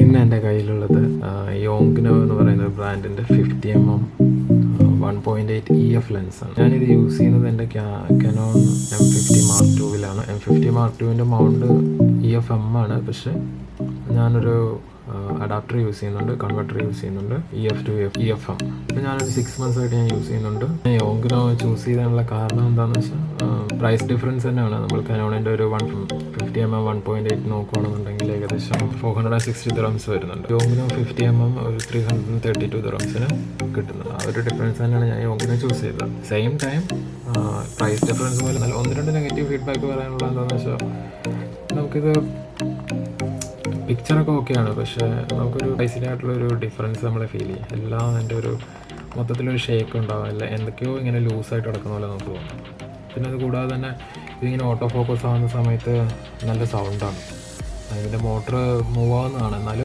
ഇന്ന് എൻ്റെ കയ്യിലുള്ളത് യോങ്നോ എന്ന് പറയുന്ന ബ്രാൻഡിൻ്റെ 50mm 1.8 EF ലെൻസാണ്. ഞാനിത് യൂസ് ചെയ്യുന്നത് എൻ്റെ കനോൺ M50 Mark IIലാണ്. M50 Mark IIൻ്റെ മൗണ്ട് EF-M ആണ്, പക്ഷേ ഞാനൊരു അഡാപ്റ്റർ യൂസ് ചെയ്യുന്നുണ്ട്, കൺവെർട്ടർ യൂസ് ചെയ്യുന്നുണ്ട്, EF to EF-M. ഇപ്പോൾ ഞാനൊരു 6 months ആയിട്ട് ഞാൻ യൂസ് ചെയ്യുന്നുണ്ട്. യോങ്നോ ചൂസ് ചെയ്യാനുള്ള കാരണം എന്താണെന്ന് വെച്ചാൽ പ്രൈസ് ഡിഫറൻസ് തന്നെയാണ്. നമ്മൾ കനോണിൻ്റെ ഒരു 50mm 1.8 നോക്കുകയാണെന്നുണ്ടെങ്കിൽ ഏകദേശം 460 dirhams വരുന്നുണ്ട്. യോങ്നോ 50mm ഒരു 332 dirhamsന് കിട്ടുന്നുണ്ട്. ആ ഒരു ഡിഫറൻസ് തന്നെയാണ് ഞാൻ യോങ്നോ ചൂസ് ചെയ്തത്. സെയിം ടൈം പ്രൈസ് ഡിഫറൻസ് പോലെ നല്ല 1-2 നെഗറ്റീവ് ഫീഡ്ബാക്ക് പറയാനുള്ള എന്താണെന്ന് വെച്ചാൽ നമുക്കിത് പിക്ചറൊക്കെ ഓക്കെയാണ്, പക്ഷേ നമുക്കൊരു ബേസിക്കായിട്ടുള്ളൊരു ഡിഫറൻസ് നമ്മളെ ഫീൽ ചെയ്യും. എല്ലാം അതിൻ്റെ ഒരു മൊത്തത്തിലൊരു ഷേക്ക് ഉണ്ടാവില്ല, എന്തൊക്കെയോ ഇങ്ങനെ ലൂസായിട്ട് കിടക്കുന്ന പോലെ നമുക്ക് തോന്നും. പിന്നെ അത് കൂടാതെ തന്നെ ഇതിങ്ങനെ ഓട്ടോ ഫോക്കസ് ആവുന്ന സമയത്ത് നല്ല സൗണ്ടാണ്. ഇതിൻ്റെ മോട്ടർ മൂവ് ആവുന്നതാണ്, എന്നാലും